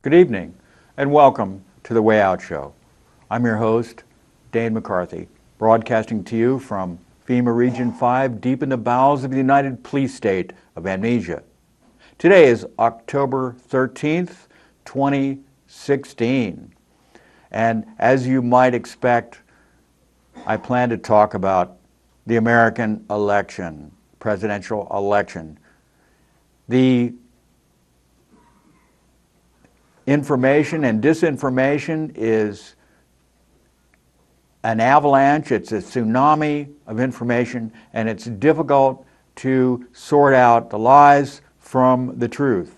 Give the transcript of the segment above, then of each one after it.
Good evening, and welcome to The Way Out Show. I'm your host, Dane McCarthy, broadcasting to you from FEMA Region 5, deep in the bowels of the United Police State of Amnesia. Today is October 13th, 2016. And as you might expect, I plan to talk about the American election, presidential election. The information and disinformation is an avalanche, it's a tsunami of information, and it's difficult to sort out the lies from the truth.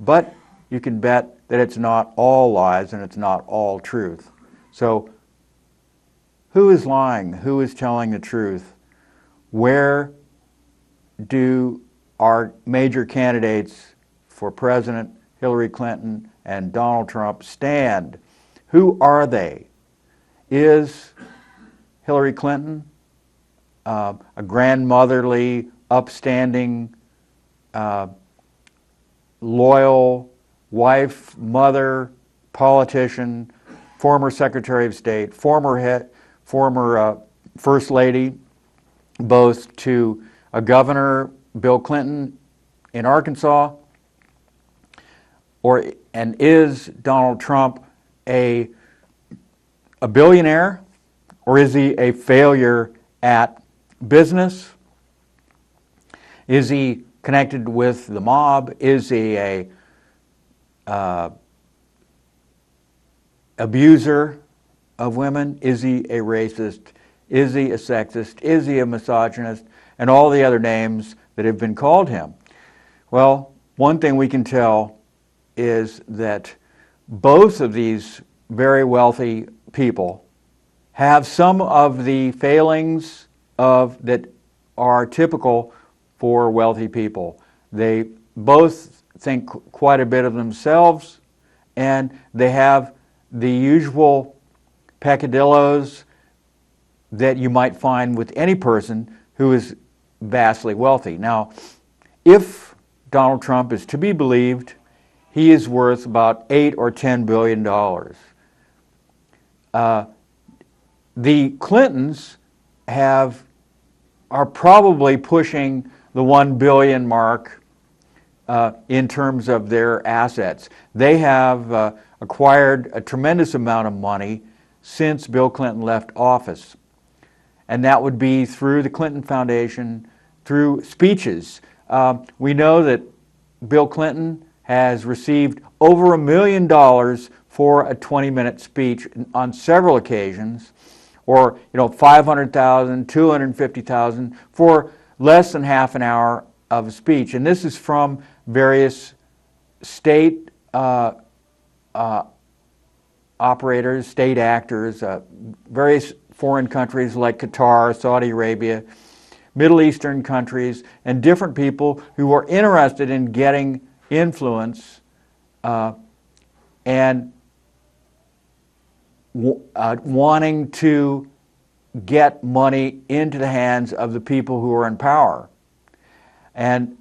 But you can bet that it's not all lies and it's not all truth. So, who is lying? Who is telling the truth? Where do our major candidates for president, Hillary Clinton and Donald Trump, stand? Who are they? Is Hillary Clinton a grandmotherly, upstanding, loyal wife, mother, politician, former Secretary of State, former First Lady, both to a governor, Bill Clinton, in Arkansas? And is Donald Trump a billionaire, or is he a failure at business? Is he connected with the mob? Is he a abuser of women? Is he a racist? Is he a sexist? Is he a misogynist? And all the other names that have been called him. Well, one thing we can tell is that both of these very wealthy people have some of the failings that are typical for wealthy people. They both think quite a bit of themselves, and they have the usual peccadillos that you might find with any person who is vastly wealthy. Now, if Donald Trump is to be believed, he is worth about $8 or $10 billion. The Clintons are probably pushing the $1 billion mark in terms of their assets. They have acquired a tremendous amount of money since Bill Clinton left office. And that would be through the Clinton Foundation, through speeches. We know that Bill Clinton has received over $1 million for a 20-minute speech on several occasions, or $500,000, $250,000 for less than half an hour of a speech. And this is from various state operators, state actors, various foreign countries like Qatar, Saudi Arabia, Middle Eastern countries, and different people who are interested in getting influence and wanting to get money into the hands of the people who are in power. And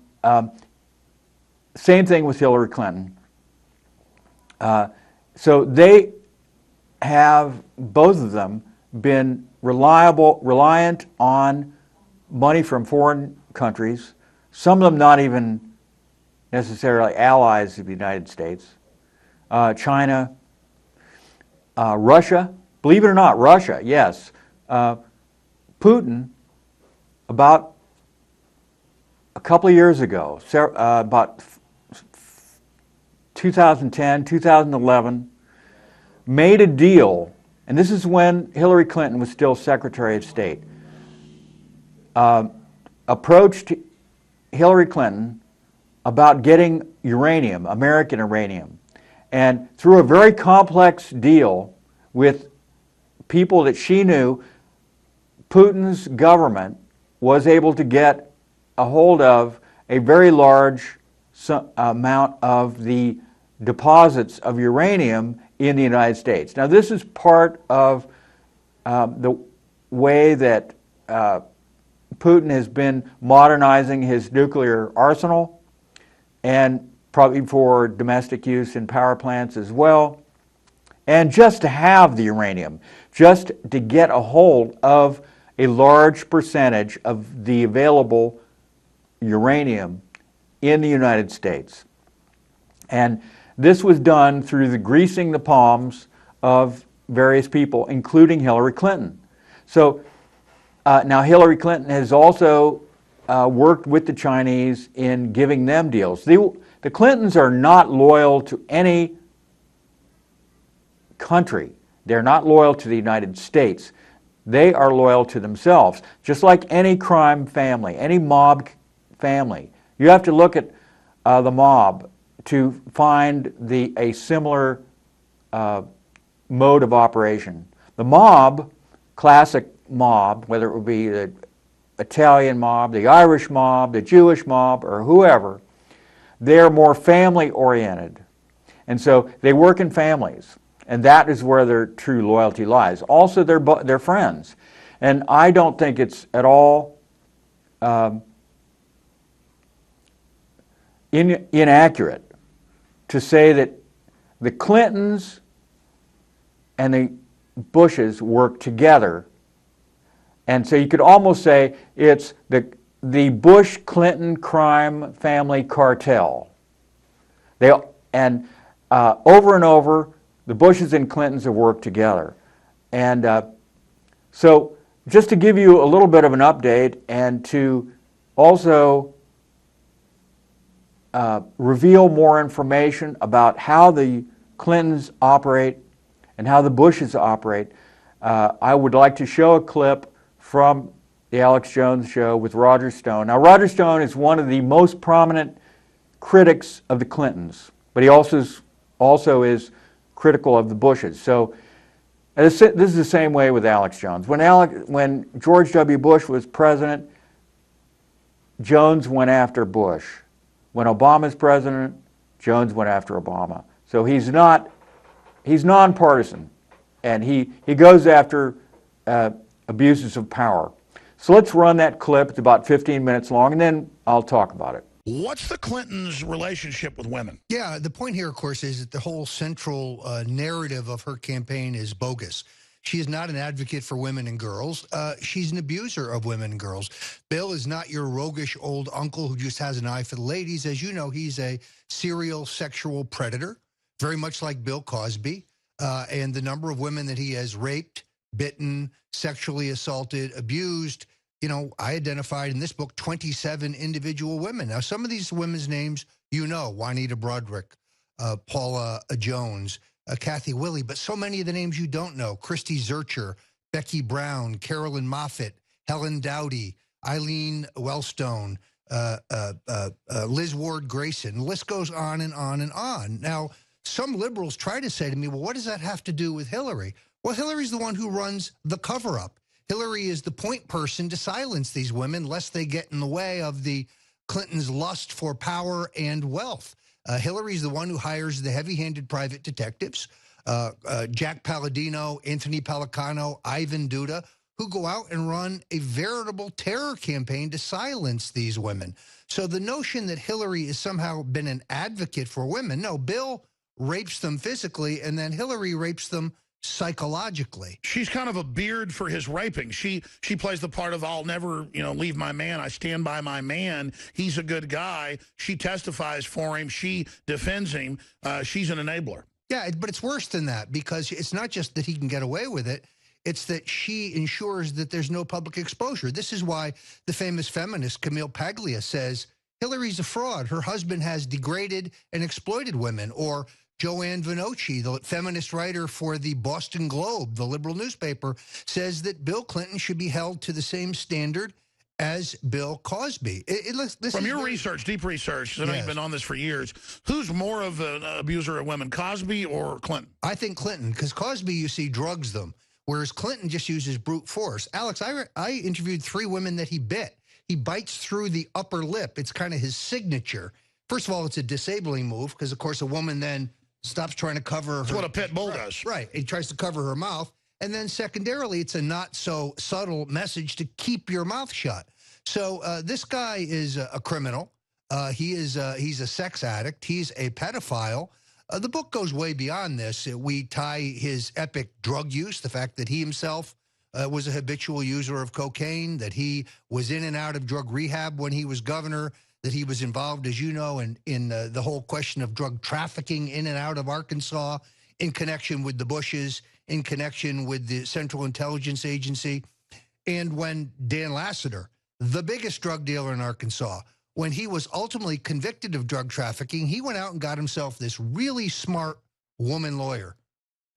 same thing with Hillary Clinton. So they have, both of them, been reliant on money from foreign countries, some of them not even necessarily allies of the United States, China, Russia, believe it or not, Russia, yes. Putin, about a couple of years ago, about 2010, 2011, made a deal, and this is when Hillary Clinton was still Secretary of State, approached Hillary Clinton about getting uranium, American uranium. And through a very complex deal with people that she knew, Putin's government was able to get a hold of a very large amount of the deposits of uranium in the United States. Now, this is part of the way that Putin has been modernizing his nuclear arsenal. And probably for domestic use in power plants as well. And just to have the uranium, just to get a hold of a large percentage of the available uranium in the United States. And this was done through the greasing the palms of various people, including Hillary Clinton. So now Hillary Clinton has also worked with the Chinese in giving them deals. The Clintons are not loyal to any country. They're not loyal to the United States. They are loyal to themselves, just like any crime family, any mob family. You have to look at the mob to find a similar mode of operation. The mob, classic mob, whether it would be the Italian mob, the Irish mob, the Jewish mob, or whoever, they're more family-oriented. And so they work in families. And that is where their true loyalty lies. Also, they're friends. And I don't think it's at all inaccurate to say that the Clintons and the Bushes work together. And so you could almost say it's the Bush-Clinton crime family cartel. Over and over, the Bushes and Clintons have worked together. And so just to give you a little bit of an update and to also reveal more information about how the Clintons operate and how the Bushes operate, I would like to show a clip from the Alex Jones Show with Roger Stone. Now, Roger Stone is one of the most prominent critics of the Clintons, but he also is critical of the Bushes. So this is the same way with Alex Jones. When George W. Bush was president, Jones went after Bush. When Obama's president, Jones went after Obama. So he's nonpartisan, and he goes after abuses of power. So let's run that clip. It's about 15 minutes long, and then I'll talk about it. What's the Clintons' relationship with women? Yeah, the point here, of course, is that the whole central narrative of her campaign is bogus. She is not an advocate for women and girls. She's an abuser of women and girls. Bill is not your roguish old uncle who just has an eye for the ladies. As you know, he's a serial sexual predator, very much like Bill Cosby. And the number of women that he has raped, bitten, sexually assaulted, abused, you know, I identified in this book 27 individual women. Now, some of these women's names, you know, Juanita Broderick, Paula Jones, Kathy Willey, but so many of the names you don't know: Christy Zurcher, Becky Brown, Carolyn Moffett, Helen Dowdy, Eileen Wellstone, Liz Ward Grayson. The list goes on and on and on. Now, some liberals try to say to me, well, what does that have to do with Hillary? Well, Hillary's the one who runs the cover-up. Hillary is the point person to silence these women lest they get in the way of the Clintons' lust for power and wealth. Hillary's the one who hires the heavy-handed private detectives, Jack Palladino, Anthony Pellicano, Ivan Duda, who go out and run a veritable terror campaign to silence these women. So the notion that Hillary has somehow been an advocate for women, no, Bill rapes them physically, and then Hillary rapes them psychologically. She's kind of a beard for his raping. She plays the part of, I'll never, leave my man. I stand by my man. He's a good guy. She testifies for him. She defends him. She's an enabler. Yeah, but it's worse than that, because it's not just that he can get away with it. It's that she ensures that there's no public exposure. This is why the famous feminist Camille Paglia says Hillary's a fraud. Her husband has degraded and exploited women. Or Joanne Vinocci, the feminist writer for the Boston Globe, the liberal newspaper, says that Bill Clinton should be held to the same standard as Bill Cosby. From your research, deep research, because I know you've been on this for years, who's more of an abuser of women, Cosby or Clinton? I think Clinton, because Cosby, you see, drugs them, whereas Clinton just uses brute force. Alex, I interviewed 3 women that he bit. He bites through the upper lip. It's kind of his signature. First of all, it's a disabling move because, of course, a woman then stops trying to cover her. That's what a pit bull does. Right. He tries to cover her mouth. And then secondarily, it's a not so subtle message to keep your mouth shut. So this guy is a criminal. He's a sex addict. He's a pedophile. The book goes way beyond this. We tie his epic drug use, the fact that he himself was a habitual user of cocaine, that he was in and out of drug rehab when he was governor, that he was involved, as you know, in the whole question of drug trafficking in and out of Arkansas, in connection with the Bushes, in connection with the Central Intelligence Agency. And when Dan Lassiter, the biggest drug dealer in Arkansas, when he was ultimately convicted of drug trafficking, he went out and got himself this really smart woman lawyer.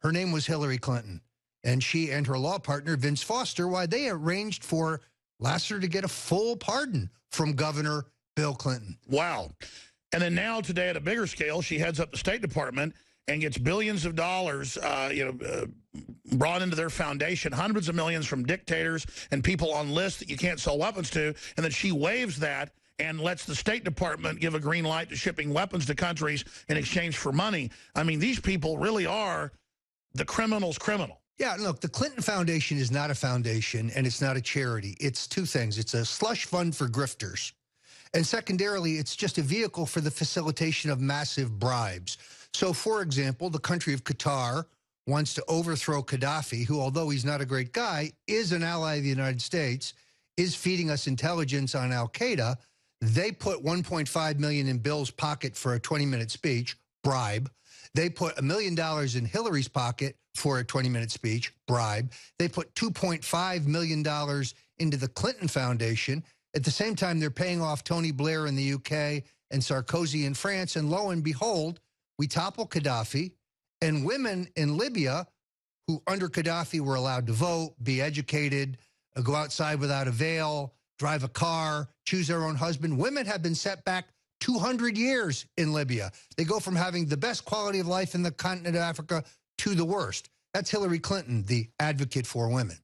Her name was Hillary Clinton. And she and her law partner, Vince Foster, why they arranged for Lassiter to get a full pardon from Governor Bill Clinton. Wow. And then now today at a bigger scale, she heads up the State Department and gets billions of dollars brought into their foundation, hundreds of millions from dictators and people on lists that you can't sell weapons to. And then she waives that and lets the State Department give a green light to shipping weapons to countries in exchange for money. I mean, these people really are the criminal's criminal. Yeah, look, the Clinton Foundation is not a foundation and it's not a charity. It's two things. It's a slush fund for grifters. And secondarily, it's just a vehicle for the facilitation of massive bribes. So, for example, the country of Qatar wants to overthrow Gaddafi, who, although he's not a great guy, is an ally of the United States, is feeding us intelligence on al-Qaeda. They put $1.5 million in Bill's pocket for a 20-minute speech, bribe. They put $1 million in Hillary's pocket for a 20-minute speech, bribe. They put $2.5 million into the Clinton Foundation. At the same time, they're paying off Tony Blair in the UK and Sarkozy in France. And lo and behold, we topple Gaddafi, and women in Libya who under Gaddafi were allowed to vote, be educated, go outside without a veil, drive a car, choose their own husband. Women have been set back 200 years in Libya. They go from having the best quality of life in the continent of Africa to the worst. That's Hillary Clinton, the advocate for women.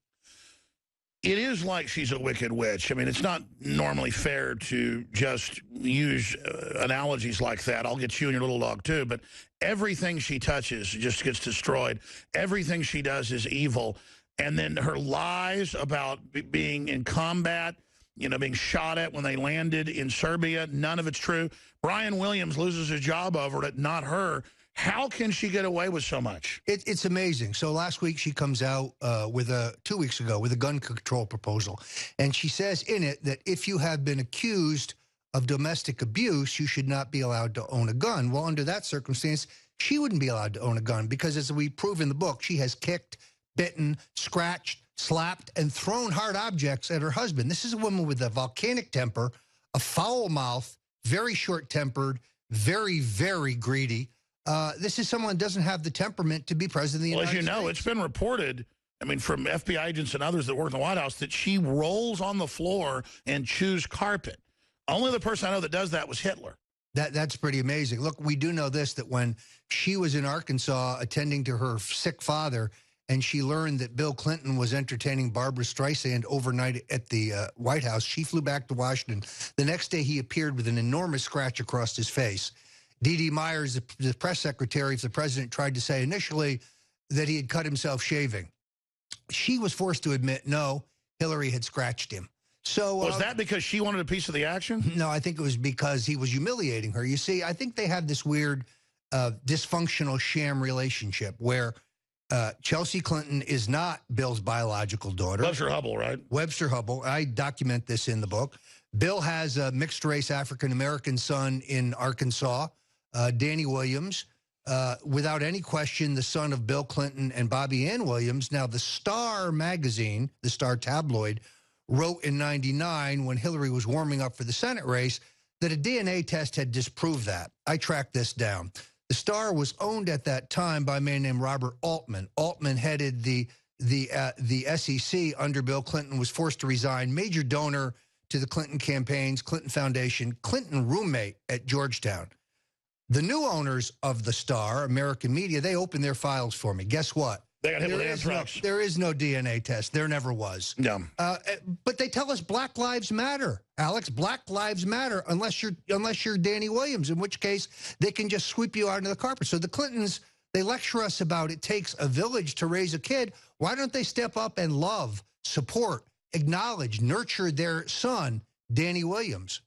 It is like she's a wicked witch. I mean, it's not normally fair to just use analogies like that. I'll get you and your little dog too, but everything she touches just gets destroyed. Everything she does is evil. And then her lies about being in combat, you know, being shot at when they landed in Serbia, none of it's true. Brian Williams loses his job over it, not her. How can she get away with so much? It's amazing. So last week she comes out with 2 weeks ago with a gun control proposal. And she says in it that if you have been accused of domestic abuse, you should not be allowed to own a gun. Well, under that circumstance, she wouldn't be allowed to own a gun because, as we prove in the book, she has kicked, bitten, scratched, slapped, and thrown hard objects at her husband. This is a woman with a volcanic temper, a foul mouth, very short-tempered, very, very greedy. This is someone who doesn't have the temperament to be president of the United States. Well, as you know, it's been reported, I mean, from FBI agents and others that work in the White House, that she rolls on the floor and chews carpet. Only the person I know that does that was Hitler. That's pretty amazing. Look, we do know this, that when she was in Arkansas attending to her sick father, and she learned that Bill Clinton was entertaining Barbara Streisand overnight at the White House, she flew back to Washington. The next day, he appeared with an enormous scratch across his face. D.D. Myers, the press secretary of the president, tried to say initially that he had cut himself shaving. She was forced to admit, no, Hillary had scratched him. So was that because she wanted a piece of the action? No, I think it was because he was humiliating her. You see, I think they have this weird dysfunctional sham relationship where Chelsea Clinton is not Bill's biological daughter. Webster Hubbell, right? Webster Hubbell. I document this in the book. Bill has a mixed-race African-American son in Arkansas, Danny Williams, without any question, the son of Bill Clinton and Bobby Ann Williams. Now, the Star magazine, the Star tabloid, wrote in '99 when Hillary was warming up for the Senate race that a DNA test had disproved that. I tracked this down. The Star was owned at that time by a man named Robert Altman. Altman headed the SEC under Bill Clinton, was forced to resign, major donor to the Clinton campaigns, Clinton Foundation, Clinton roommate at Georgetown. The new owners of the Star, American Media, they opened their files for me. Guess what? They got hit with anthrax. There is no DNA test. There never was. Yeah. But they tell us Black Lives Matter, Alex. Black Lives Matter unless you're Danny Williams, in which case they can just sweep you out into the carpet. So the Clintons, they lecture us about it takes a village to raise a kid. Why don't they step up and love, support, acknowledge, nurture their son, Danny Williams?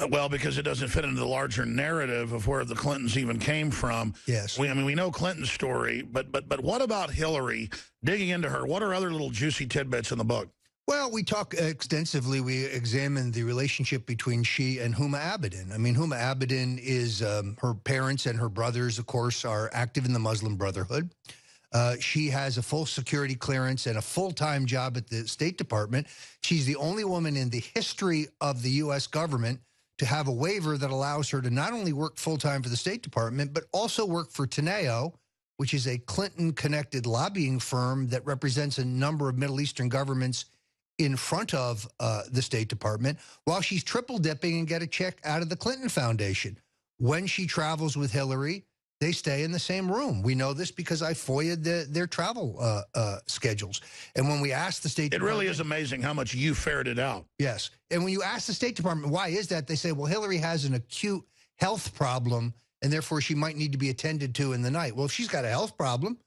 Well, because it doesn't fit into the larger narrative of where the Clintons even came from. Yes. I mean, we know Clinton's story, but what about Hillary? Digging into her, what are other little juicy tidbits in the book? Well, we talk extensively. We examine the relationship between she and Huma Abedin. I mean, Huma Abedin is her parents and her brothers, of course, are active in the Muslim Brotherhood. She has a full security clearance and a full-time job at the State Department. She's the only woman in the history of the U.S. government to have a waiver that allows her to not only work full-time for the State Department, but also work for Teneo, which is a Clinton-connected lobbying firm that represents a number of Middle Eastern governments in front of the State Department, while she's triple-dipping and get a check out of the Clinton Foundation. When she travels with Hillary, they stay in the same room. We know this because I FOIA'd their travel schedules. And when we asked the State Department... It really is amazing how much you ferreted out. Yes. And when you ask the State Department, why is that? They say, well, Hillary has an acute health problem, and therefore she might need to be attended to in the night. Well, if she's got a health problem,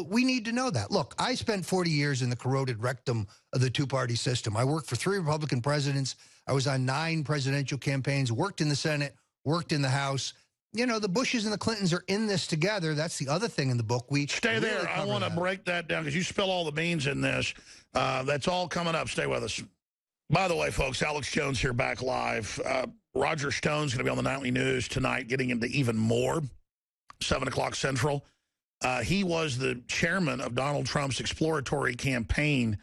we need to know that. Look, I spent 40 years in the corroded rectum of the two-party system. I worked for 3 Republican presidents. I was on 9 presidential campaigns, worked in the Senate, worked in the House. You know, the Bushes and the Clintons are in this together. That's the other thing in the book. We Stay really there. I want to that. break that down because you spill all the beans in this. That's all coming up. Stay with us. By the way, folks, Alex Jones here back live. Roger Stone's going to be on the Nightly News tonight, getting into even more, 7 o'clock Central. He was the chairman of Donald Trump's exploratory campaign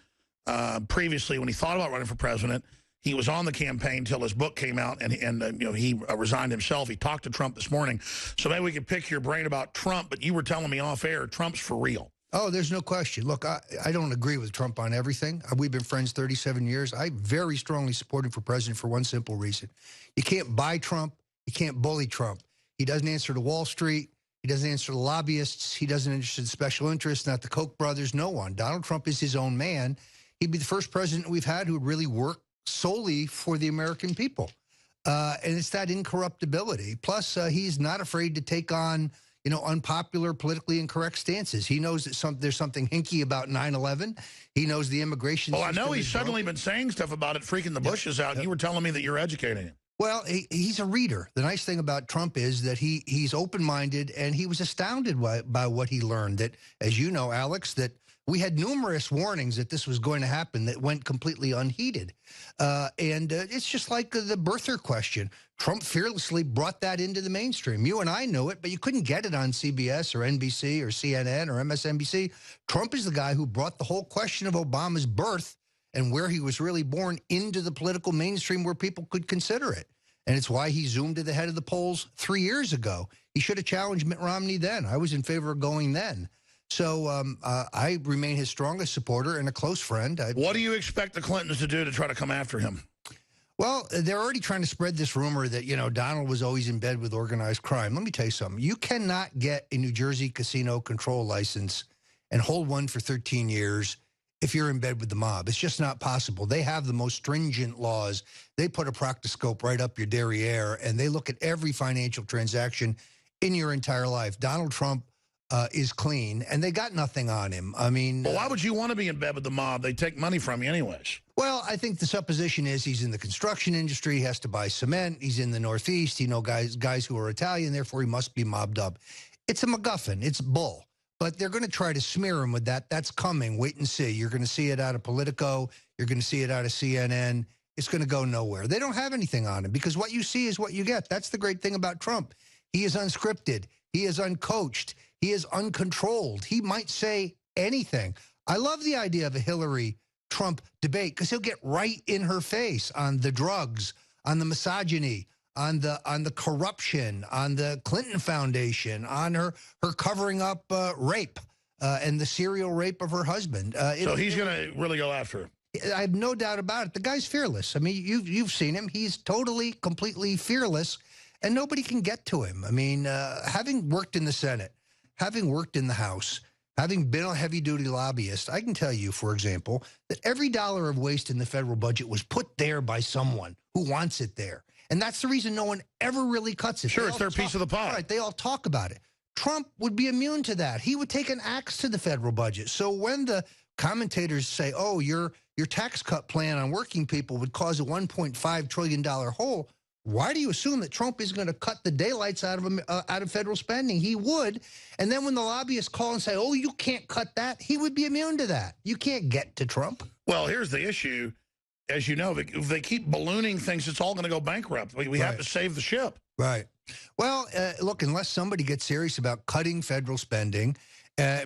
previously when he thought about running for president. He was on the campaign until his book came out, and you know, he resigned himself. He talked to Trump this morning. So maybe we could pick your brain about Trump, but you were telling me off air, Trump's for real. Oh, there's no question. Look, I don't agree with Trump on everything. We've been friends 37 years. I very strongly support him for president for one simple reason. You can't buy Trump. You can't bully Trump. He doesn't answer to Wall Street. He doesn't answer to lobbyists. He doesn't answer to special interests, not the Koch brothers, no one. Donald Trump is his own man. He'd be the first president we've had who would really work solely for the American people. And it's that incorruptibility. Plus, he's not afraid to take on, you know, unpopular, politically incorrect stances. He knows that there's something hinky about 9/11. He knows the immigration Well, I system know he's is suddenly broken. been saying stuff about it, freaking the Bushes out. You were telling me that you're educating him. Well, he's a reader. The nice thing about Trump is that he's open-minded, and he was astounded by what he learned. That, as you know, Alex, that we had numerous warnings that this was going to happen that went completely unheeded. And it's just like the birther question. Trump fearlessly brought that into the mainstream. You and I know it, but you couldn't get it on CBS or NBC or CNN or MSNBC. Trump is the guy who brought the whole question of Obama's birth and where he was really born into the political mainstream where people could consider it. And it's why he zoomed to the head of the polls 3 years ago. He should have challenged Mitt Romney then. I was in favor of going then. So I remain his strongest supporter and a close friend. What do you expect the Clintons to do to try to come after him? Well, they're already trying to spread this rumor that, you know, Donald was always in bed with organized crime. Let me tell you something. You cannot get a New Jersey casino control license and hold one for 13 years if you're in bed with the mob. It's just not possible. They have the most stringent laws. They put a proctoscope right up your derriere, and they look at every financial transaction in your entire life. Donald Trump is clean, and they got nothing on him. I mean... Well, why would you want to be in bed with the mob? They take money from you anyways. Well, I think the supposition is he's in the construction industry, he has to buy cement, he's in the Northeast, you know, guys who are Italian, therefore he must be mobbed up. It's a MacGuffin. It's bull. But they're going to try to smear him with that. That's coming. Wait and see. You're going to see it out of Politico. You're going to see it out of CNN. It's going to go nowhere. They don't have anything on him because what you see is what you get. That's the great thing about Trump. He is unscripted. He is uncoached. He is uncontrolled. He might say anything. I love the idea of a Hillary-Trump debate because he'll get right in her face on the drugs, on the misogyny, on the corruption, on the Clinton Foundation, on her covering up rape and the serial rape of her husband. So he's going to really go after her. I have no doubt about it. The guy's fearless. I mean, you've seen him. He's totally, completely fearless, and nobody can get to him. I mean, having worked in the Senate, having worked in the House, having been a heavy-duty lobbyist, I can tell you, for example, that every dollar of waste in the federal budget was put there by someone who wants it there. And that's the reason no one ever really cuts it. Sure, it's their piece of the pie. Right, they all talk about it. Trump would be immune to that. He would take an axe to the federal budget. So when the commentators say, oh, your tax cut plan on working people would cause a $1.5 trillion hole, Why do you assume that Trump is going to cut the daylights out of federal spending? He would. And then when the lobbyists call and say, oh, you can't cut that, he would be immune to that. You can't get to Trump. Well, here's the issue. As you know, if they keep ballooning things, it's all going to go bankrupt. We have to save the ship. Right. Well, look, unless somebody gets serious about cutting federal spending,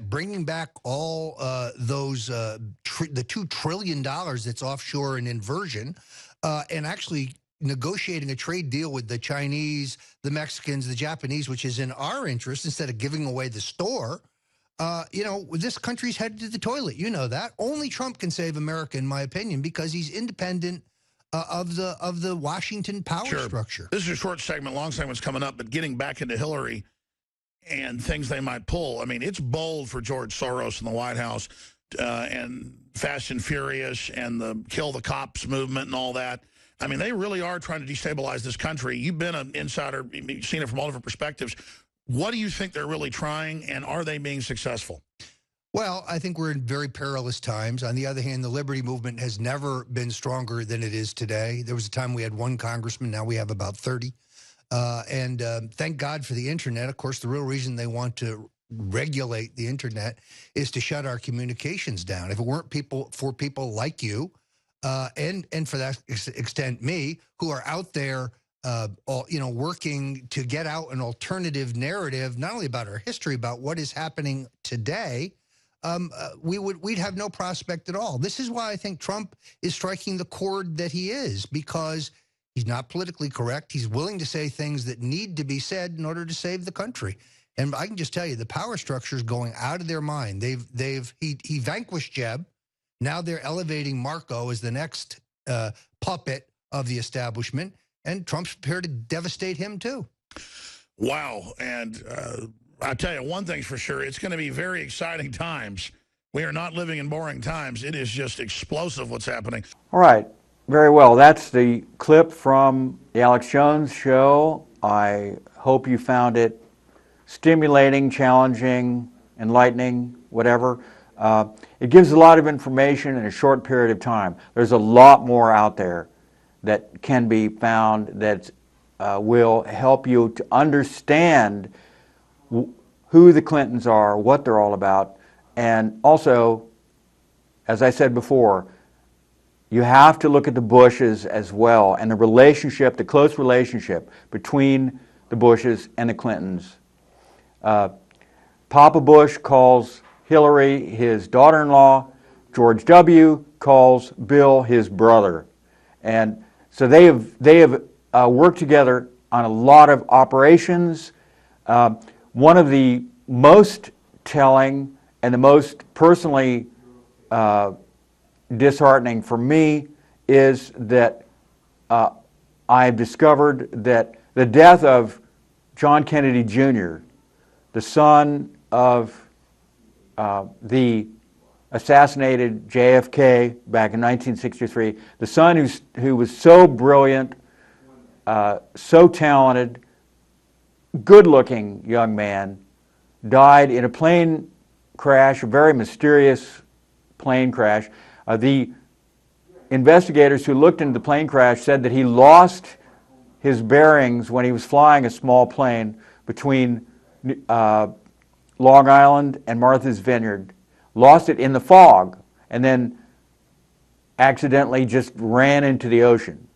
bringing back all those, the $2 trillion that's offshore and inversion, and actually negotiating a trade deal with the Chinese, the Mexicans, the Japanese, which is in our interest instead of giving away the store, you know, this country's headed to the toilet. You know that. Only Trump can save America, in my opinion, because he's independent of the Washington power structure. This is a short segment. Long segment's coming up, but getting back into Hillary and things they might pull. I mean, it's bold for George Soros in the White House and Fast and Furious and the Kill the Cops movement and all that. I mean, they really are trying to destabilize this country. You've been an insider, you've seen it from all different perspectives. What do you think they're really trying, and are they being successful? Well, I think we're in very perilous times. On the other hand, the liberty movement has never been stronger than it is today. There was a time we had one congressman. Now we have about 30. And thank God for the internet. Of course, the real reason they want to regulate the internet is to shut our communications down. If it weren't for people like you, and for that extent me, who are out there, working to get out an alternative narrative, not only about our history, about what is happening today, we'd have no prospect at all. This is why I think Trump is striking the chord that he is, because he's not politically correct. He's willing to say things that need to be said in order to save the country. And I can just tell you, the power structure is going out of their mind. He vanquished Jeb. Now they're elevating Marco as the next puppet of the establishment, and Trump's prepared to devastate him too. Wow. And I tell you, one thing's for sure, it's going to be very exciting times. We are not living in boring times. It is just explosive what's happening. All right. Very well. That's the clip from the Alex Jones show. I hope you found it stimulating, challenging, enlightening, whatever. It gives a lot of information in a short period of time. There's a lot more out there that can be found that will help you to understand who the Clintons are, what they're all about, and also, as I said before, you have to look at the Bushes as well and the relationship, the close relationship between the Bushes and the Clintons. Papa Bush calls Hillary his daughter-in-law. George W. calls Bill his brother. And so they have worked together on a lot of operations. One of the most telling and the most personally disheartening for me is that I've discovered that the death of John Kennedy Jr., the son of the assassinated JFK back in 1963, the son who was so brilliant, so talented, good-looking young man, died in a plane crash, a very mysterious plane crash. The investigators who looked into the plane crash said that he lost his bearings when he was flying a small plane between Long Island and Martha's Vineyard, lost it in the fog, and then accidentally just ran into the ocean.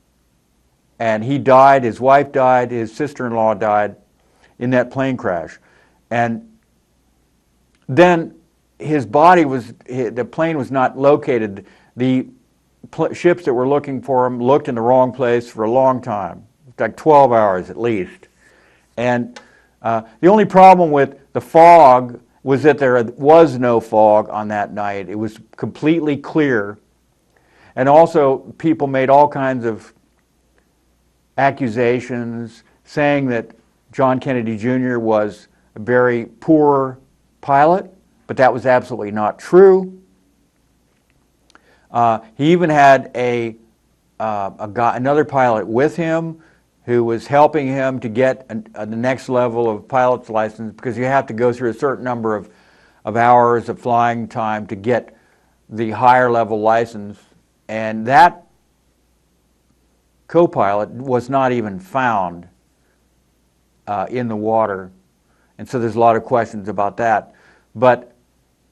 And he died, his wife died, his sister-in-law died in that plane crash. And then his body the plane was not located. The ships that were looking for him looked in the wrong place for a long time, like 12 hours at least. And the only problem with the fog was that there was no fog on that night. It was completely clear. And also, people made all kinds of accusations saying that John Kennedy Jr. was a very poor pilot, but that was absolutely not true. He even had another pilot with him who was helping him to get the next level of pilot's license, because you have to go through a certain number of hours of flying time to get the higher level license. And that co-pilot was not even found in the water. And so there's a lot of questions about that. But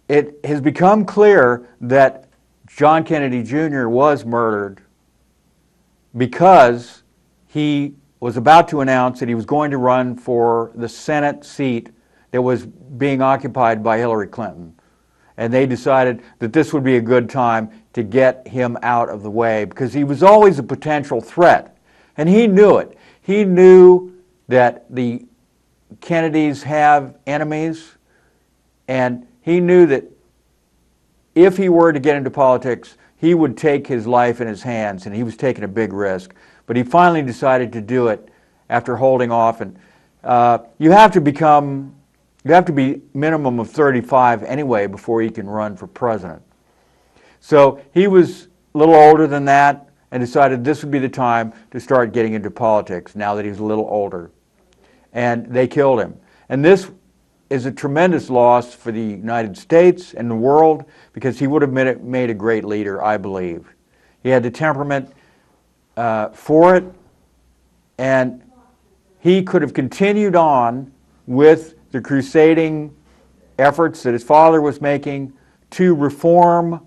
it has become clear that John Kennedy Jr. was murdered because he was about to announce that he was going to run for the Senate seat that was being occupied by Hillary Clinton. And they decided that this would be a good time to get him out of the way because he was always a potential threat. And he knew it. He knew that the Kennedys have enemies, and he knew that if he were to get into politics, he would take his life in his hands, and he was taking a big risk. But he finally decided to do it after holding off. And you have to be minimum of 35 anyway before you can run for president. So he was a little older than that and decided this would be the time to start getting into politics now that he's a little older. And they killed him. And this is a tremendous loss for the United States and the world because he would have made a great leader, I believe. He had the temperament for it, and he could have continued on with the crusading efforts that his father was making to reform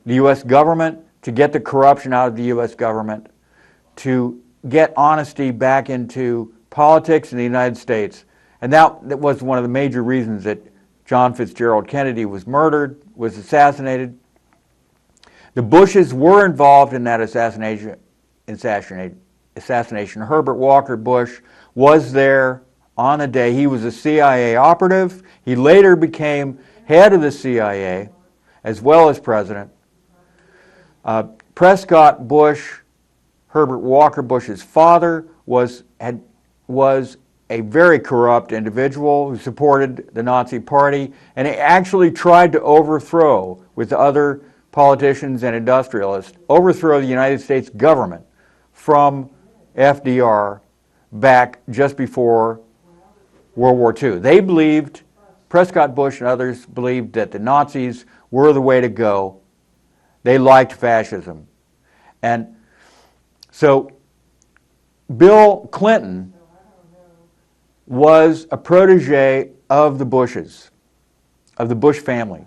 the U.S. government, to get the corruption out of the U.S. government, to get honesty back into politics in the United States. And that was one of the major reasons that John Fitzgerald Kennedy was murdered, was assassinated. The Bushes were involved in that assassination. Herbert Walker Bush was there on the day. He was a CIA operative. He later became head of the CIA as well as president. Prescott Bush, Herbert Walker Bush's father, was a very corrupt individual who supported the Nazi Party, and he actually tried to overthrow, with other politicians and industrialists, overthrow the United States government from FDR back just before World War II. They believed, Prescott Bush and others believed that the Nazis were the way to go. They liked fascism. And so Bill Clinton was a protege of the Bushes, of the Bush family,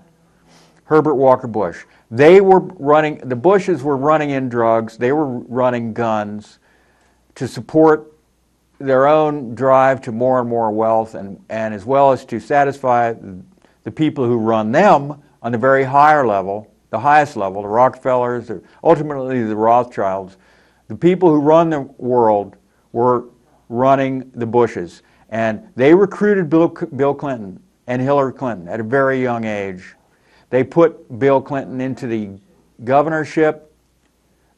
Herbert Walker Bush. The Bushes were running in drugs, they were running guns to support their own drive to more and more wealth, and as well as to satisfy the people who run them on the very higher level, the highest level, the Rockefellers, or ultimately the Rothschilds. The people who run the world were running the Bushes. And they recruited Bill Clinton and Hillary Clinton at a very young age. They put Bill Clinton into the governorship.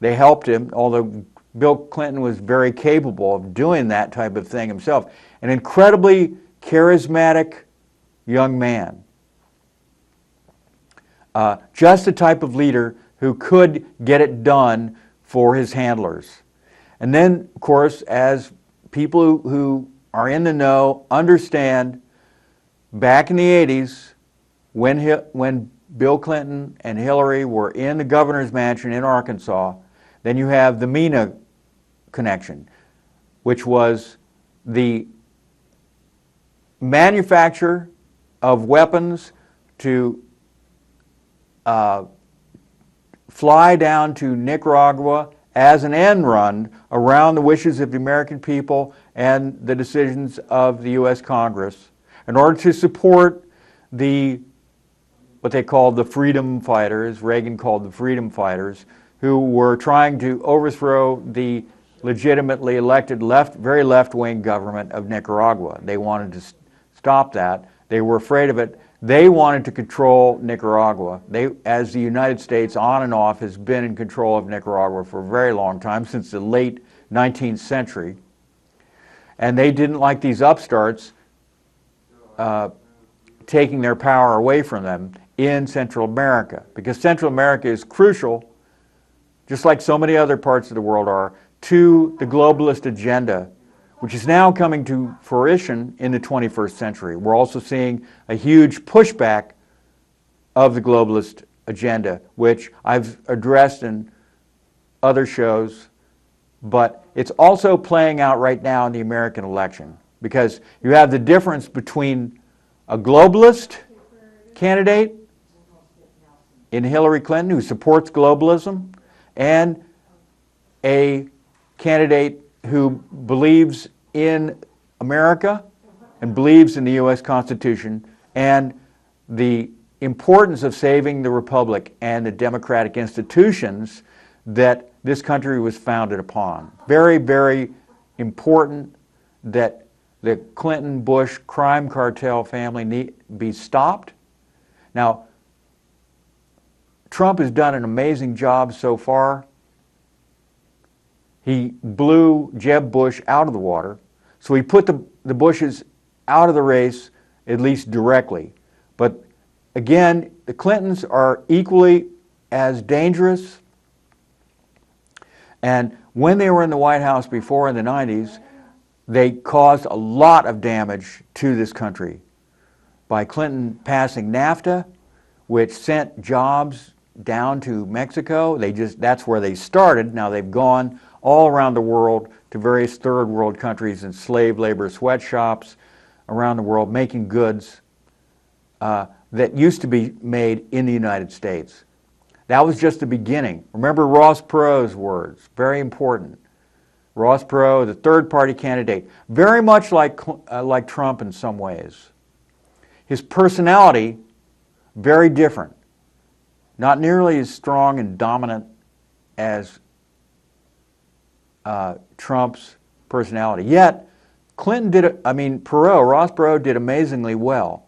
They helped him, although Bill Clinton was very capable of doing that type of thing himself. An incredibly charismatic young man. Just the type of leader who could get it done for his handlers. And then, of course, as people who are in the know, understand, back in the 80s, when Bill Clinton and Hillary were in the governor's mansion in Arkansas, then you have the MENA connection, which was the manufacture of weapons to fly down to Nicaragua as an end run around the wishes of the American people and the decisions of the U.S. Congress in order to support what they called the freedom fighters, Reagan called the freedom fighters, who were trying to overthrow the legitimately elected very left-wing government of Nicaragua. They wanted to stop that. They were afraid of it. They wanted to control Nicaragua. As the United States on and off has been in control of Nicaragua for a very long time, since the late 19th century. And they didn't like these upstarts taking their power away from them in Central America, because Central America is crucial, just like so many other parts of the world are, to the globalist agenda, which is now coming to fruition in the 21st century. We're also seeing a huge pushback of the globalist agenda, which I've addressed in other shows, but it's also playing out right now in the American election, because you have the difference between a globalist candidate in Hillary Clinton who supports globalism and a candidate who believes in America and believes in the U.S. Constitution and the importance of saving the republic and the democratic institutions that this country was founded upon. Very, very important that the Clinton-Bush crime cartel family be stopped. Now, Trump has done an amazing job so far. He blew Jeb Bush out of the water, so he put the Bushes out of the race, at least directly. But again, the Clintons are equally as dangerous. And when they were in the White House before in the 90s, they caused a lot of damage to this country by Clinton passing NAFTA, which sent jobs down to Mexico. That's where they started. Now they've gone all around the world to various third world countries and slave labor sweatshops around the world making goods that used to be made in the United States. That was just the beginning. Remember Ross Perot's words, very important. Ross Perot, the third party candidate, very much like Trump in some ways. His personality, very different. Not nearly as strong and dominant as Trump's personality. Yet, Ross Perot did amazingly well.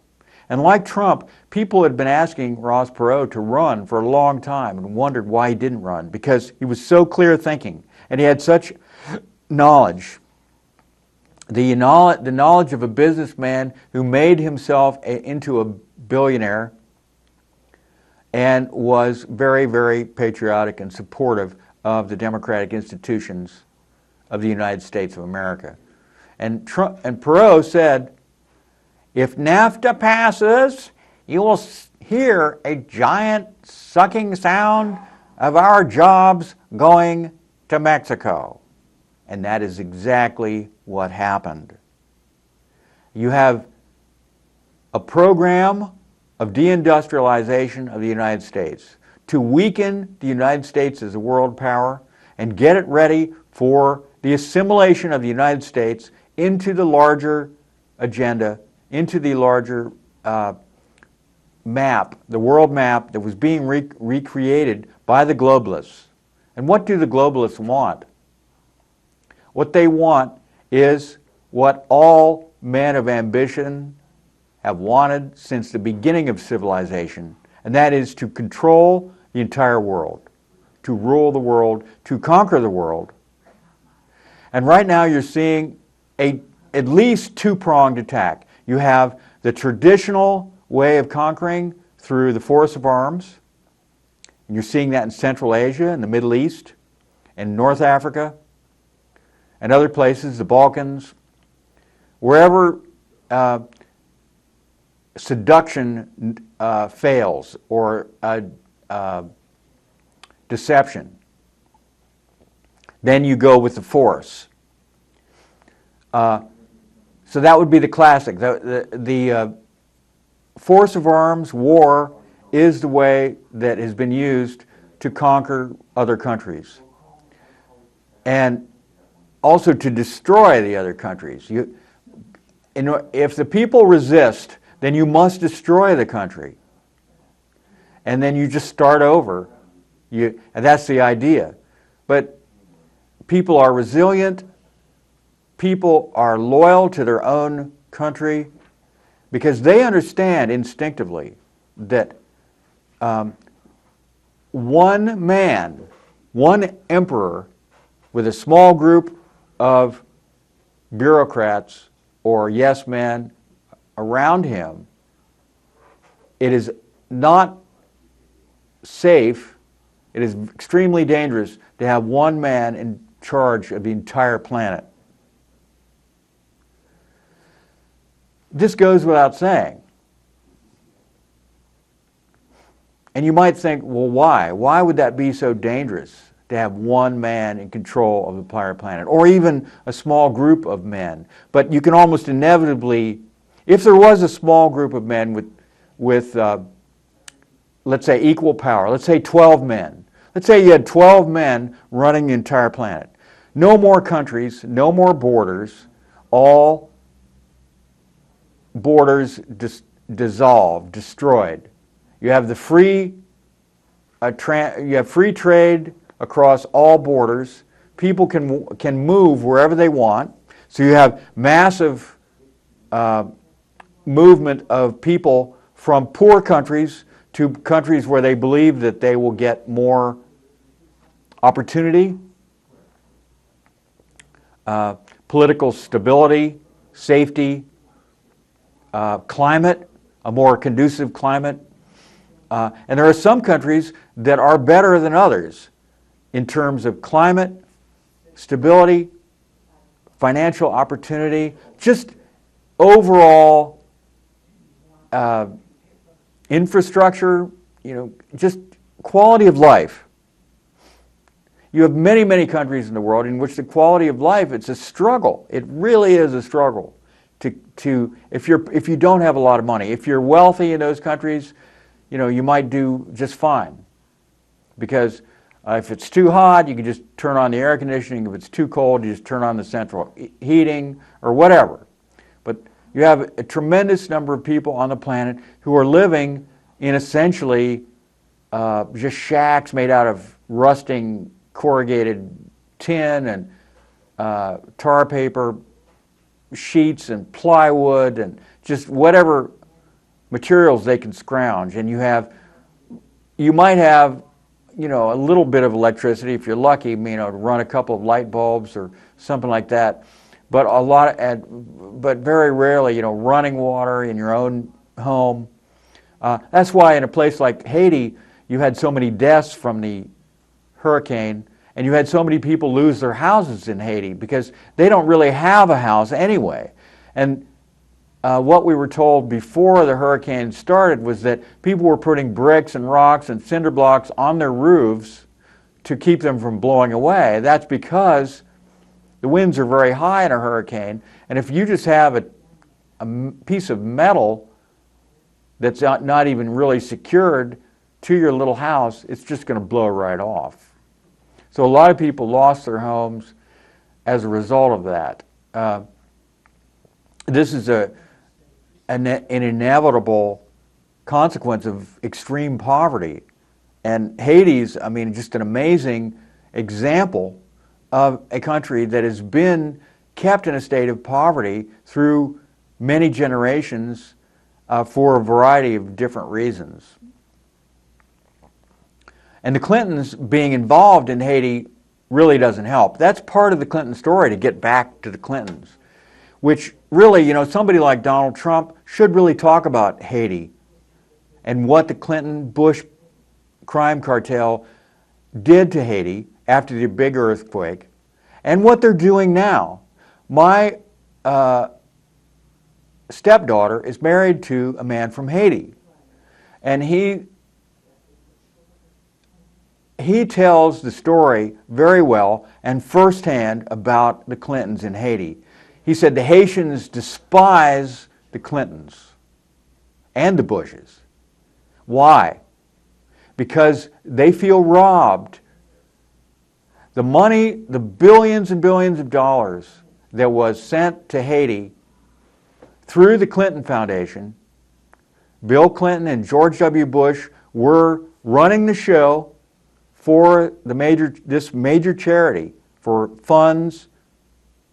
And like Trump, people had been asking Ross Perot to run for a long time and wondered why he didn't run, because he was so clear thinking and he had such knowledge. The knowledge of a businessman who made himself into a billionaire and was very, very patriotic and supportive of the democratic institutions of the United States of America. And Perot said, if NAFTA passes, you will hear a giant sucking sound of our jobs going to Mexico. And that is exactly what happened. You have a program of deindustrialization of the United States to weaken the United States as a world power and get it ready for the assimilation of the United States into the larger agenda, into the larger map, the world map that was being recreated by the globalists. And what do the globalists want? What they want is what all men of ambition have wanted since the beginning of civilization, and that is to control the entire world, to rule the world, to conquer the world. And right now you're seeing at least two-pronged attack. You have the traditional way of conquering through the force of arms. And you're seeing that in Central Asia, in the Middle East, and North Africa, and other places, the Balkans, wherever seduction fails or deception, then you go with the force. So that would be the classic. The force of arms, war, is the way that has been used to conquer other countries. And also to destroy the other countries. If the people resist, then you must destroy the country. And then you just start over. And that's the idea. But people are resilient. People are loyal to their own country because they understand instinctively that one man, one emperor with a small group of bureaucrats or yes men around him, it is not safe, it is extremely dangerous to have one man in charge of the entire planet. This goes without saying. And you might think, well, why? Why would that be so dangerous? to have one man in control of the entire planet, or even a small group of men. But you can almost inevitably, if there was a small group of men with let's say, equal power, let's say 12 men. Let's say you had 12 men running the entire planet. No more countries, no more borders, all borders dissolved, destroyed. You have the free trade across all borders. People can move wherever they want. So you have massive movement of people from poor countries to countries where they believe that they will get more opportunity, political stability, safety, climate, a more conducive climate. And there are some countries that are better than others in terms of climate, stability, financial opportunity, just overall infrastructure, just quality of life. You have many, many countries in the world in which the quality of life, it's a struggle. It really is a struggle if you don't have a lot of money. If you're wealthy in those countries, you might do just fine. Because if it's too hot, you can just turn on the air conditioning. If it's too cold, you just turn on the central heating or whatever. But you have a tremendous number of people on the planet who are living in essentially just shacks made out of rusting corrugated tin and tar paper sheets and plywood and just whatever materials they can scrounge. And you might have a little bit of electricity if you're lucky, to run a couple of light bulbs or something like that. But but very rarely, running water in your own home. That's why in a place like Haiti, you had so many deaths from the hurricane, and you had so many people lose their houses in Haiti because they don't really have a house anyway. And what we were told before the hurricane started was that people were putting bricks and rocks and cinder blocks on their roofs to keep them from blowing away. That's because the winds are very high in a hurricane, and if you just have a piece of metal that's not even really secured to your little house, it's just going to blow right off. So a lot of people lost their homes as a result of that. This is an inevitable consequence of extreme poverty. And Haiti's, just an amazing example of a country that has been kept in a state of poverty through many generations for a variety of different reasons. And the Clintons being involved in Haiti really doesn't help. That's part of the Clinton story, to get back to the Clintons, which really, somebody like Donald Trump should really talk about Haiti and what the Clinton-Bush crime cartel did to Haiti after the big earthquake and what they're doing now. My stepdaughter is married to a man from Haiti, and he tells the story very well and firsthand about the Clintons in Haiti. He said the Haitians despise the Clintons and the Bushes. Why? Because they feel robbed. The money, the billions and billions of dollars that was sent to Haiti through the Clinton Foundation, Bill Clinton and George W. Bush were running the show for this major charity, for funds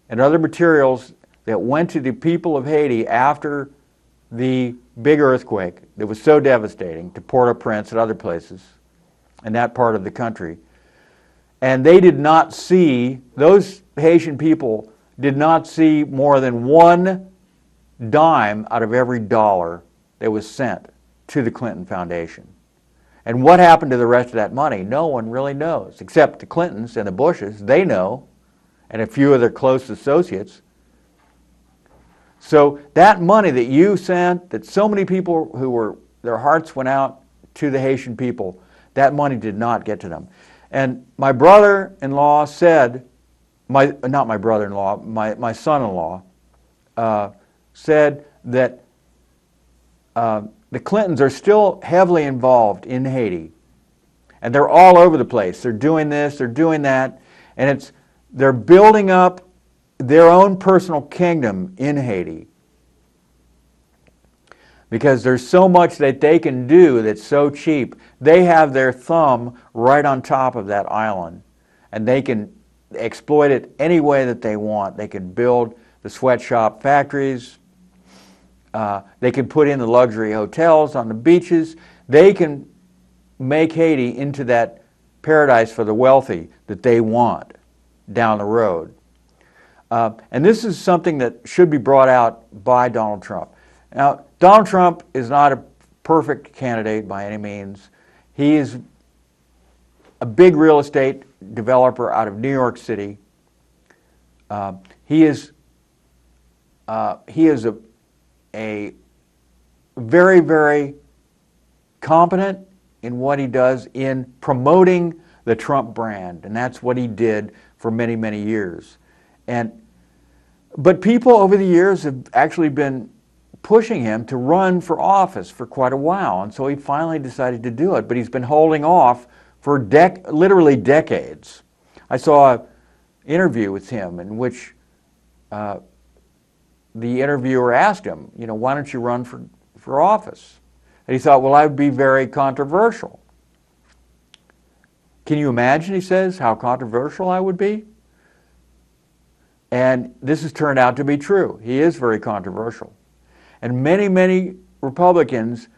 and other materials that went to the people of Haiti after the big earthquake that was so devastating to Port-au-Prince and other places in that part of the country. And they did not see, those Haitian people did not see more than one dime out of every dollar that was sent to the Clinton Foundation. And what happened to the rest of that money? No one really knows, except the Clintons and the Bushes. They know, and a few of their close associates. So that money that you sent, that so many people their hearts went out to the Haitian people, that money did not get to them. And my brother-in-law said, not my brother-in-law, my son-in-law, said that the Clintons are still heavily involved in Haiti. And they're all over the place. They're doing this, they're doing that, and they're building up their own personal kingdom in Haiti. Because there's so much that they can do that's so cheap. They have their thumb right on top of that island, and they can exploit it any way that they want. They can build the sweatshop factories. They can put in the luxury hotels on the beaches. They can make Haiti into that paradise for the wealthy that they want down the road. And this is something that should be brought out by Donald Trump. Now, Donald Trump is not a perfect candidate by any means. He is a big real estate developer out of New York City. He is a very, very competent in what he does in promoting the Trump brand, and that's what he did for many, many years. But people over the years have actually been pushing him to run for office for quite a while, and so he finally decided to do it, but he's been holding off for literally decades. I saw an interview with him in which the interviewer asked him, why don't you run for office? And he thought, well, I would be very controversial. Can you imagine, he says, how controversial I would be? And this has turned out to be true. He is very controversial. And many, many Republicans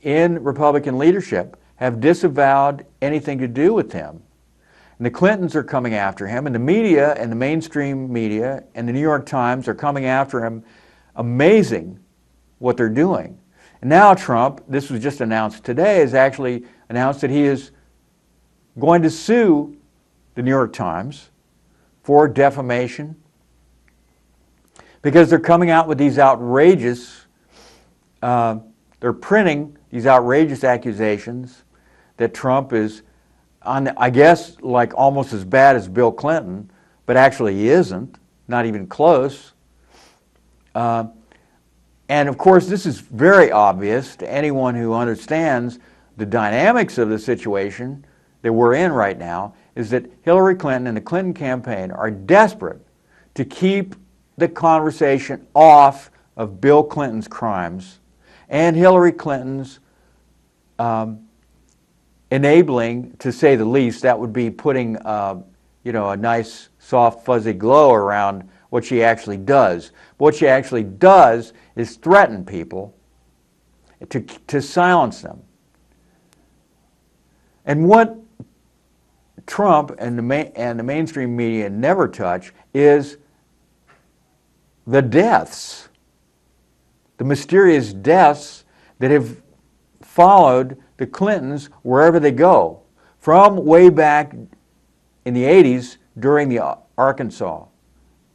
in Republican leadership have disavowed anything to do with him. And the Clintons are coming after him, and the media and the mainstream media and the New York Times are coming after him. Amazing what they're doing. And now Trump, this was just announced today, has actually announced that he is going to sue the New York Times for defamation because they're coming out with these outrageous, they're printing these outrageous accusations that Trump is, I guess, like almost as bad as Bill Clinton, but actually he isn't, not even close. And of course, this is very obvious to anyone who understands the dynamics of the situation that we're in right now, is that Hillary Clinton and the Clinton campaign are desperate to keep the conversation off of Bill Clinton's crimes and Hillary Clinton's enabling, to say the least. That would be putting a nice soft fuzzy glow around what she actually does. What she actually does is threaten people to silence them. And what Trump and the mainstream media never touch is the deaths, the mysterious deaths that have followed the Clintons wherever they go, from way back in the 80s during the Arkansas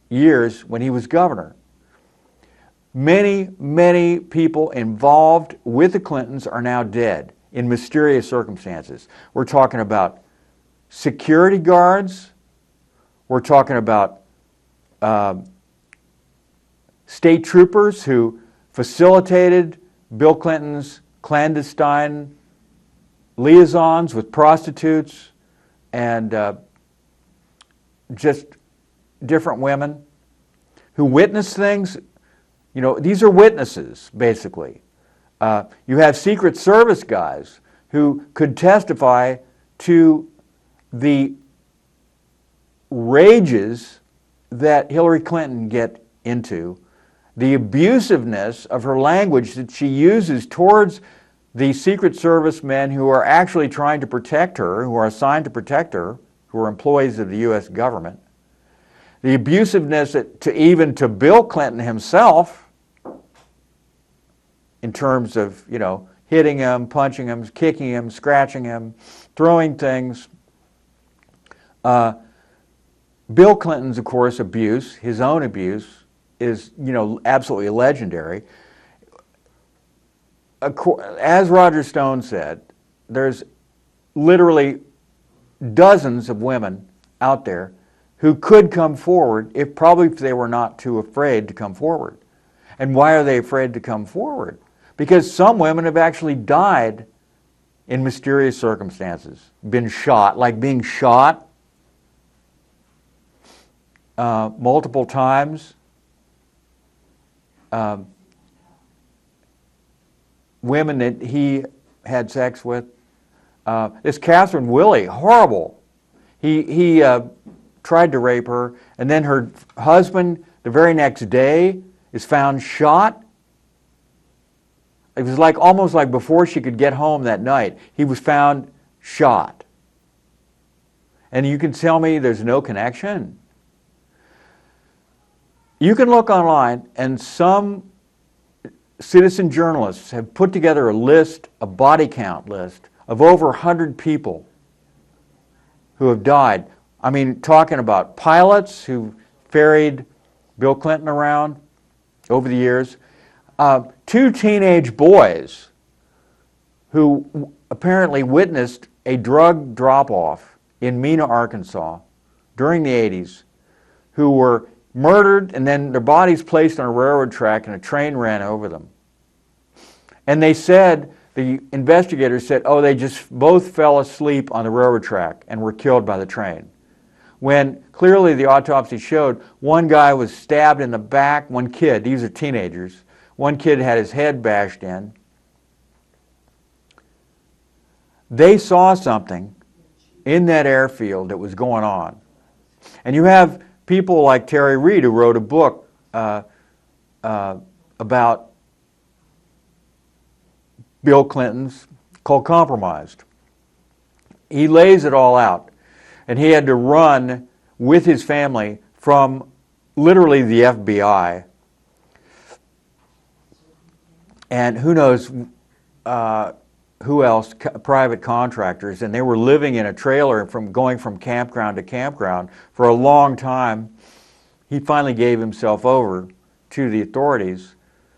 years when he was governor. Many, many people involved with the Clintons are now dead in mysterious circumstances. We're talking about security guards. We're talking about state troopers who facilitated Bill Clinton's clandestine liaisons with prostitutes and just different women who witnessed things. These are witnesses, basically. You have Secret Service guys who could testify to the rages that Hillary Clinton get into, the abusiveness of her language that she uses towards the Secret Service men who are actually trying to protect her, who are assigned to protect her, who are employees of the U.S. government. The abusiveness even to Bill Clinton himself, in terms of, hitting him, punching him, kicking him, scratching him, throwing things. Bill Clinton's, of course, abuse, his own abuse, is, absolutely legendary. As Roger Stone said, there's literally dozens of women out there who could come forward if they were not too afraid to come forward. And why are they afraid to come forward? Because some women have actually died in mysterious circumstances, been shot, like being shot multiple times. Women that he had sex with. This Catherine Willey, horrible. He tried to rape her, and then her husband, the very next day, is found shot. It was like almost like before she could get home that night, he was found shot. And you can tell me there's no connection? You can look online, and some citizen journalists have put together a list, a body count list, of over 100 people who have died. I mean, talking about pilots who ferried Bill Clinton around over the years, 2 teenage boys who apparently witnessed a drug drop-off in Mena, Arkansas during the 80s, who were murdered and then their bodies placed on a railroad track and a train ran over them. And they said, the investigators said, oh, they just both fell asleep on the railroad track and were killed by the train. When clearly the autopsy showed one guy was stabbed in the back, one kid, these are teenagers, one kid had his head bashed in. They saw something in that airfield that was going on. And you have people like Terry Reid, who wrote a book about Bill Clinton's, called Compromised. He lays it all out. And he had to run with his family from literally the FBI. And who knows who else, private contractors, and they were living in a trailer going from campground to campground for a long time. He finally gave himself over to the authorities,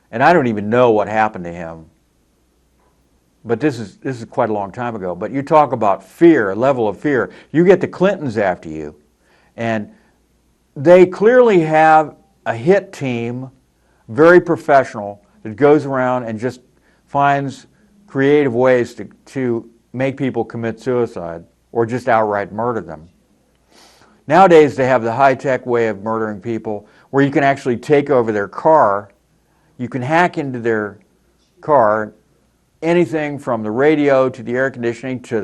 and I don't even know what happened to him. But this is quite a long time ago. But you talk about fear, a level of fear. You get the Clintons after you, and they clearly have a hit team, very professional, that goes around and just finds creative ways to make people commit suicide or just outright murder them. Nowadays, they have the high-tech way of murdering people where you can actually take over their car. You can hack into their car, anything from the radio to the air conditioning to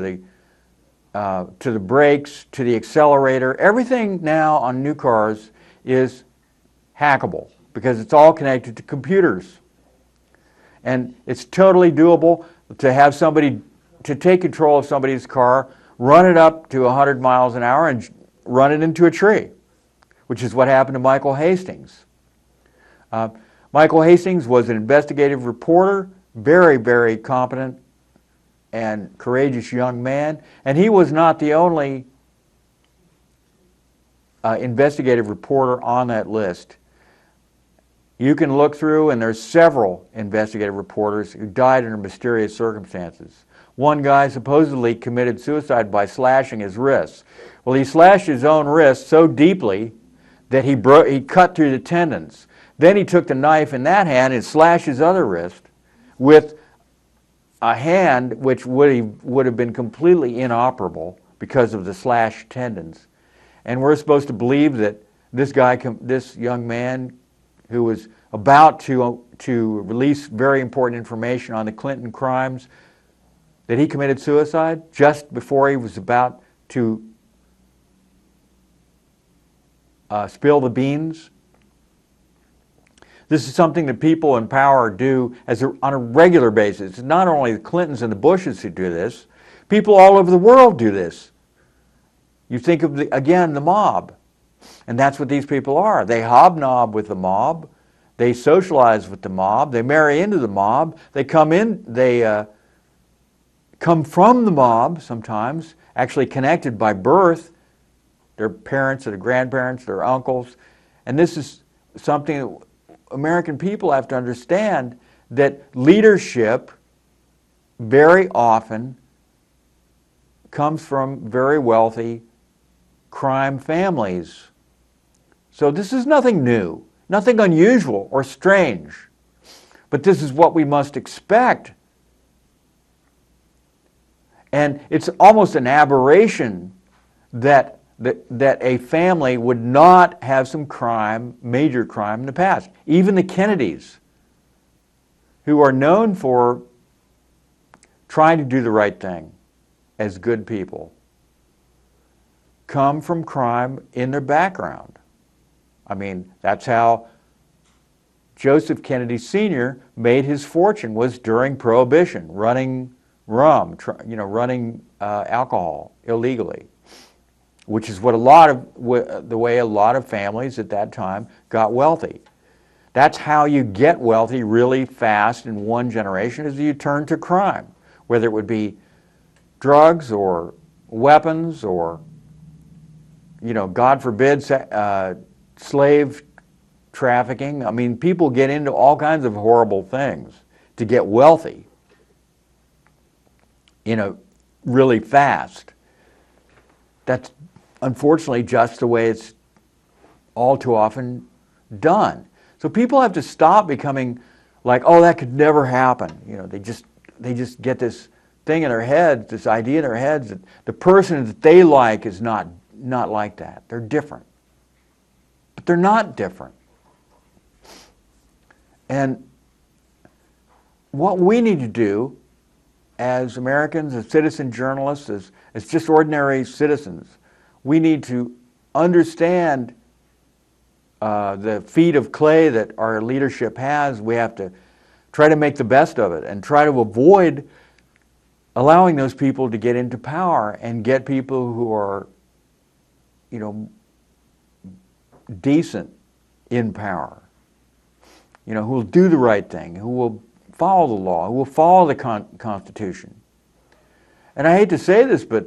the brakes to the accelerator. Everything now on new cars is hackable because it's all connected to computers. And it's totally doable to have somebody, to take control of somebody's car, run it up to 100 miles an hour and run it into a tree, which is what happened to Michael Hastings. Michael Hastings was an investigative reporter, very, very competent and courageous young man, and he was not the only investigative reporter on that list. You can look through, and there's several investigative reporters who died under mysterious circumstances. One guy supposedly committed suicide by slashing his wrists. Well, he slashed his own wrist so deeply that he cut through the tendons. Then he took the knife in that hand and slashed his other wrist with a hand which would have been completely inoperable because of the slashed tendons. And we're supposed to believe that this young man who was about to release very important information on the Clinton crimes, that he committed suicide just before he was about to spill the beans. This is something that people in power do on a regular basis. It's not only the Clintons and the Bushes who do this. People all over the world do this. You think of, again, the mob. And that's what these people are. They hobnob with the mob. They socialize with the mob. They marry into the mob. They come from the mob sometimes, actually connected by birth, their parents or their grandparents, their uncles. And this is something that American people have to understand, that leadership very often comes from very wealthy crime families. So this is nothing new, nothing unusual or strange, but this is what we must expect. And it's almost an aberration that a family would not have some crime, major crime in the past. Even the Kennedys, who are known for trying to do the right thing as good people, come from crime in their background. I mean, that's how Joseph Kennedy Sr. made his fortune, was during Prohibition, running rum, running alcohol illegally, which is what the way a lot of families at that time got wealthy. That's how you get wealthy really fast in one generation, is you turn to crime, whether it would be drugs or weapons or, God forbid, slave trafficking. I mean, people get into all kinds of horrible things to get wealthy, really fast. That's unfortunately just the way it's all too often done. So people have to stop becoming like, oh, that could never happen. They just get this thing in their heads, this idea in their heads that the person that they like is not like that. They're different. But they're not different. And what we need to do as Americans, as citizen journalists, as just ordinary citizens, we need to understand the feet of clay that our leadership has. We have to try to make the best of it and try to avoid allowing those people to get into power and get people who are, decent in power, who will do the right thing, who will follow the law, who will follow the Constitution. And I hate to say this, but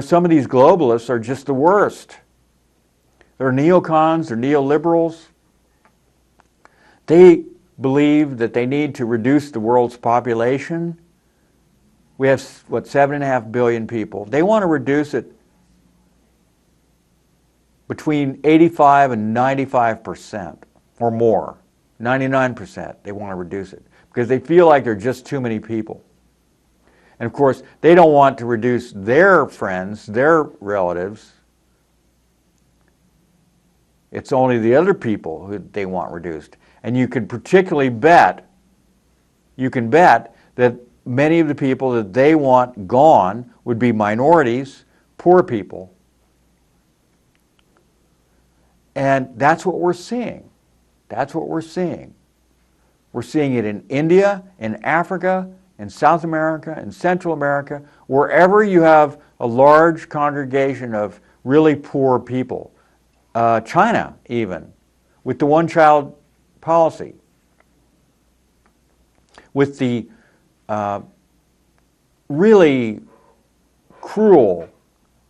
some of these globalists are just the worst. They're neocons, they're neoliberals. They believe that they need to reduce the world's population. We have, 7.5 billion people. They want to reduce it between 85 and 95% or more. 99% they want to reduce it because they feel like there are just too many people. And of course, they don't want to reduce their friends, their relatives. It's only the other people who they want reduced. And you can particularly bet that many of the people that they want gone would be minorities, poor people. And that's what we're seeing. That's what we're seeing. We're seeing it in India, in Africa, in South America, in Central America, wherever you have a large congregation of really poor people. China, even, with the one-child policy, with the really cruel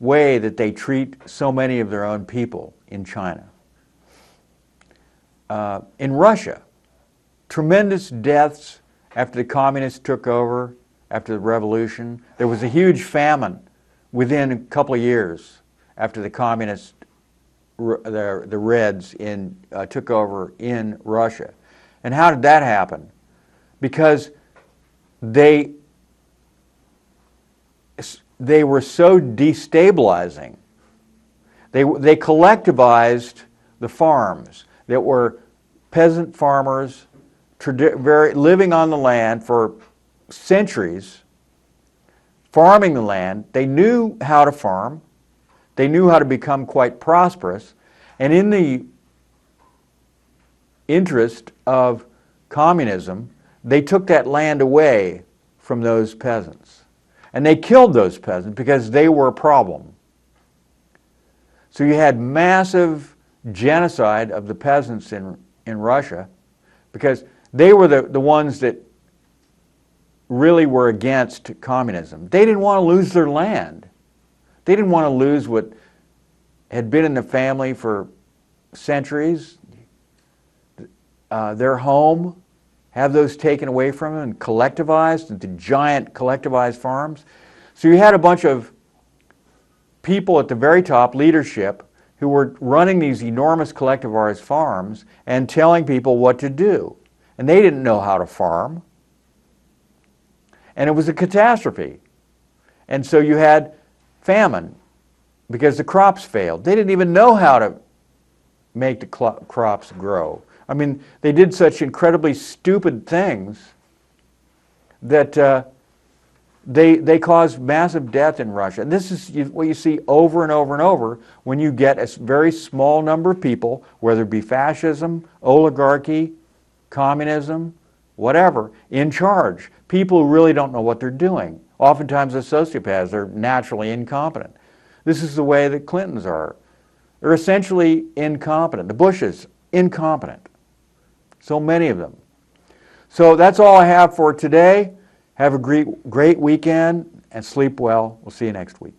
way that they treat so many of their own people in China. In Russia, tremendous deaths after the communists took over, after the revolution. There was a huge famine within a couple of years after the communists, the Reds, took over in Russia. And how did that happen? Because they were so destabilizing. They collectivized the farms that were peasant farmers living on the land for centuries, farming the land. They knew how to farm. They knew how to become quite prosperous. And in the interest of communism, they took that land away from those peasants. And they killed those peasants because they were a problem. So you had massive genocide of the peasants in Russia because they were the ones that really were against communism. They didn't want to lose their land. They didn't want to lose what had been in the family for centuries, their home, have those taken away from them and collectivized into giant collectivized farms. So you had a bunch of people at the very top, leadership, who were running these enormous collectivized farms and telling people what to do. And they didn't know how to farm. And it was a catastrophe. And so you had famine because the crops failed. They didn't even know how to make the crops grow. I mean, they did such incredibly stupid things that they caused massive death in Russia. And this is what you see over and over and over when you get a very small number of people, whether it be fascism, oligarchy, communism, whatever, in charge. People who really don't know what they're doing. Oftentimes they're sociopaths. They're naturally incompetent. This is the way the Clintons are. They're essentially incompetent. The Bushes, incompetent. So many of them. So that's all I have for today. Have a great weekend and sleep well. We'll see you next week.